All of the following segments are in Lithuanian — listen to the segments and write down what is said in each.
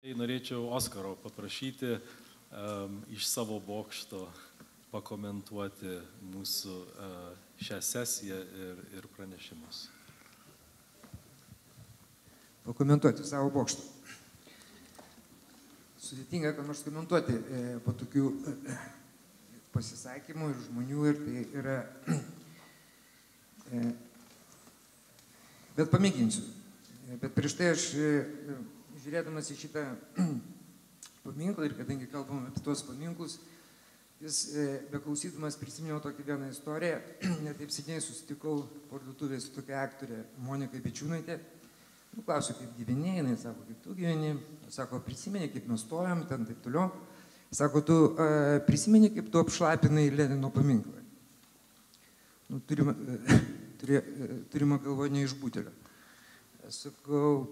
Norėčiau Oskaro paprašyti iš savo bokšto pakomentuoti mūsų šią sesiją ir pranešimus. Pakomentuoti savo bokštą. Sudėtinga, ką nors komentuoti po tokių pasisakymų ir žmonių, ir tai yra... Bet pamėginsiu. Bet prieš tai aš, žiūrėdamas į šitą paminklą, ir kadangi kalbam apie tuos paminklus, vis beklausydamas prisiminiau tokią vieną istoriją. Netaip seniai susitikau parduotuvėje su tokia aktorė Monika Bičiūnaitė. Klausiu, kaip gyveni, jinai sako, kaip tu gyveni. Sako, prisimeni, kaip mes stojam, ten taip toliau. Sako, tu prisimeni, kaip tu apšlapinai Lenino paminklą. Turima galvoje ne iš butelio. Sakau,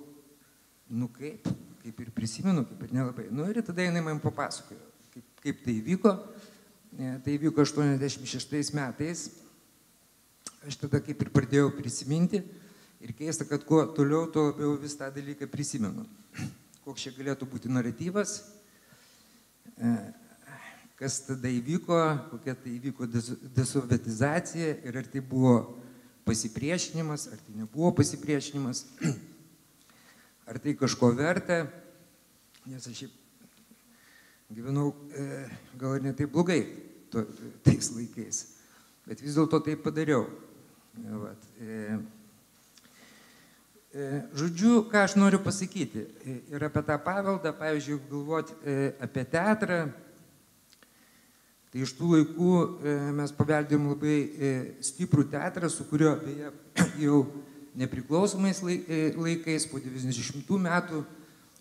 kaip ir prisimenu, kaip ir nelabai. Ir tada jinai man papasakojo, kaip tai vyko. Tai vyko 86 metais. Aš tada kaip ir pradėjau prisiminti. Ir keista, kad kuo toliau, tuo labiau vis tą dalyką prisimenu. Koks čia galėtų būti naratyvas, kas tada įvyko, kokia tai įvyko desovietizacija ir ar tai buvo pasipriešinimas, ar tai nebuvo pasipriešinimas, ar tai kažko verta, nes aš gyvenau gal ir ne taip blogai tais laikais, bet vis dėlto tai padariau. Žodžiu, ką aš noriu pasakyti ir apie tą paveldą, pavyzdžiui, galvoti apie teatrą, tai iš tų laikų mes paveldėjom labai stiprų teatrą, su kurio beje jau nepriklausomais laikais po 90 metų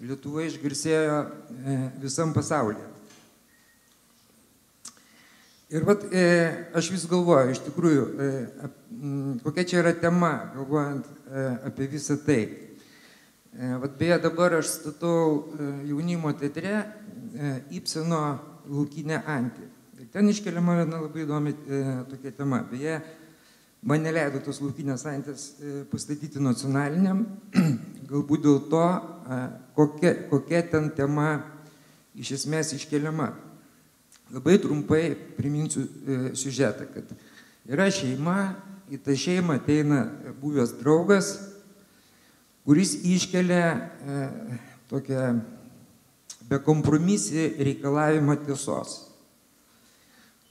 Lietuva išgarsėjo visam pasaulyje. Ir aš vis galvoju, iš tikrųjų, kokia čia yra tema, galvojant apie visą tai. Beje, dabar aš statau jaunimo teatre Ibseno Laukinę antį. Ir ten iškeliama viena labai įdomi tokia tema. Beje, man neleido tos Laukinės antės pastatyti nacionaliniam, galbūt dėl to, kokia ten tema iš esmės iškeliama. Labai trumpai priminsiu siužetą, kad yra šeima, į tą šeimą ateina buvęs draugas, kuris iškelia tokią bekompromisį reikalavimą tiesos.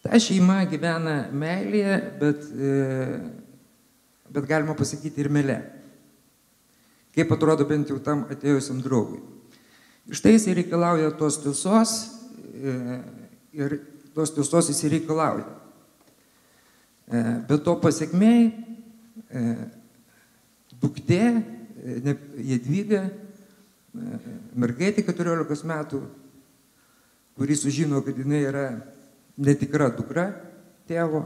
Ta šeima gyvena meilėje, bet galima pasakyti ir meile. Kaip atrodo bent jau tam atėjusiam draugui. Iš tai jis reikalauja tos tiesos ir tos tiesos jis reikalauja. Bet to pasiekmei duktė Jadvyga, mergaitė 14 metų, kuri sužino, kad jinai yra netikra dukra tėvo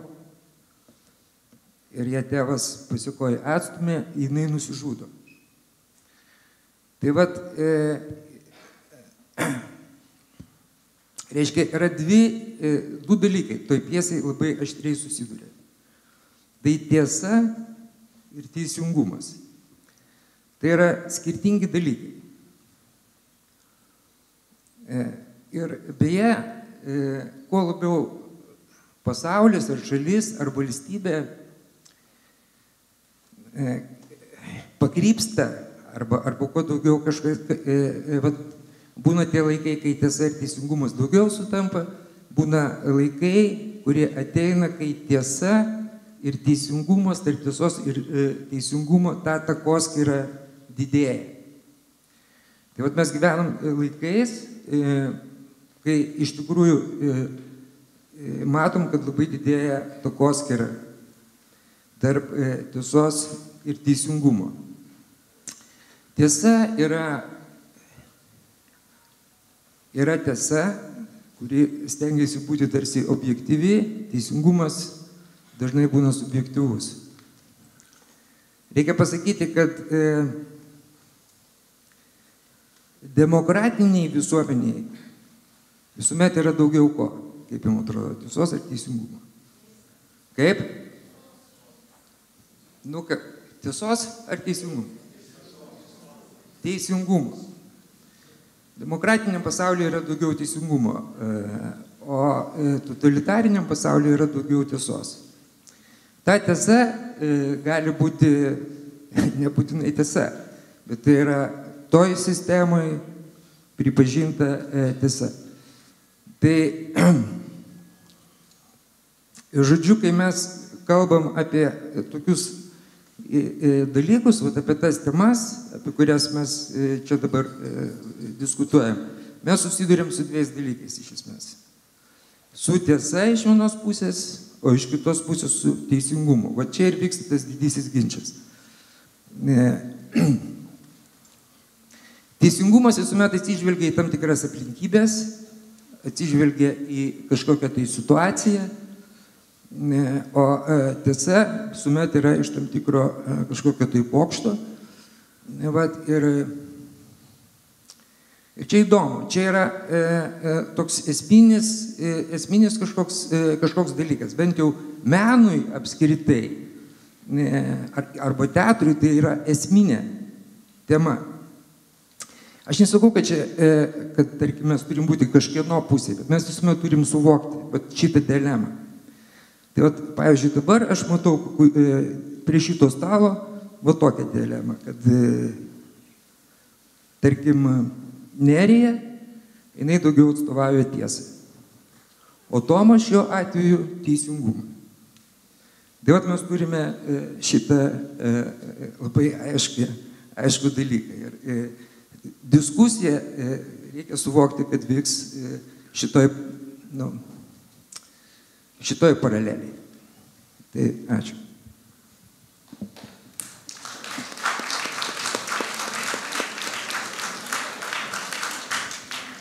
ir ją tėvas pasikoja atstumė, jinai nusižudo. Tai reiškia, yra du dalykai, toj pjesai labai aštriai susiduria. Tai tiesa ir teisingumas. Tai yra skirtingi dalykai. Ir beje, kuo labiau pasaulis ar šalis ar valstybė pakrypsta arba kuo daugiau kažkas... Būna tie laikai, kai tiesa ir teisingumas daugiau sutampa, būna laikai, kurie ateina, kai tiesa ir teisingumas, tarp tiesos ir teisingumo, ta takoskyra didėja. Tai mes gyvenam laikais, kai iš tikrųjų matom, kad labai didėja takoskyra tarp tiesos ir teisingumo. Tiesa yra tiesa, kuri stengiasi būti tarsi objektyvi, teisingumas dažnai būna subjektyvus. Reikia pasakyti, kad demokratiniai visuomeniai visuomet yra daugiau ko, kaip jums atrodo, tiesos ar teisingumo. Kaip? Tiesos ar teisingumo? Teisingumo. Demokratiniam pasaulyje yra daugiau teisingumo, o totalitariniam pasaulyje yra daugiau tiesos. Ta tiesa gali būti nebūtinai tiesa, bet tai yra toj sistemoje pripažinta tiesa. Tai, žodžiu, kai mes kalbam apie tokius dalykus, apie tas temas, apie kurias mes čia dabar diskutuojam, mes susidurėm su dviejais dalykais iš esmės. Su tiesa iš vienos pusės, o iš kitos pusės su teisingumu. Va čia ir vyksta tas didysis ginčas. Teisingumas visuomet atsižvelgia į tam tikras aplinkybės, atsižvelgia į kažkokią tai situaciją, o tiesa visuomet yra iš tam tikro kažkokio tai pokšto. Ir čia įdomu, čia yra toks esminis kažkoks dalykas, bent jau menui apskritai, arba teatrui tai yra esminė tema. Aš nesakau, kad tarkim, mes turim būti kažkieno pusėje, bet mes visuomet turim suvokti šitą dilemą. Tai pavyzdžiui, dabar aš matau prie šito stalo tokią dilemą, kad tarkim, Nerija, jinai daugiau atstovauja tiesą, o Tomas šiuo atveju teisingumą. Tai mes turime šitą labai aiškų dalyką. Ir diskusiją reikia suvokti, kad vyks šitoj paraleliai. Tai ačiū.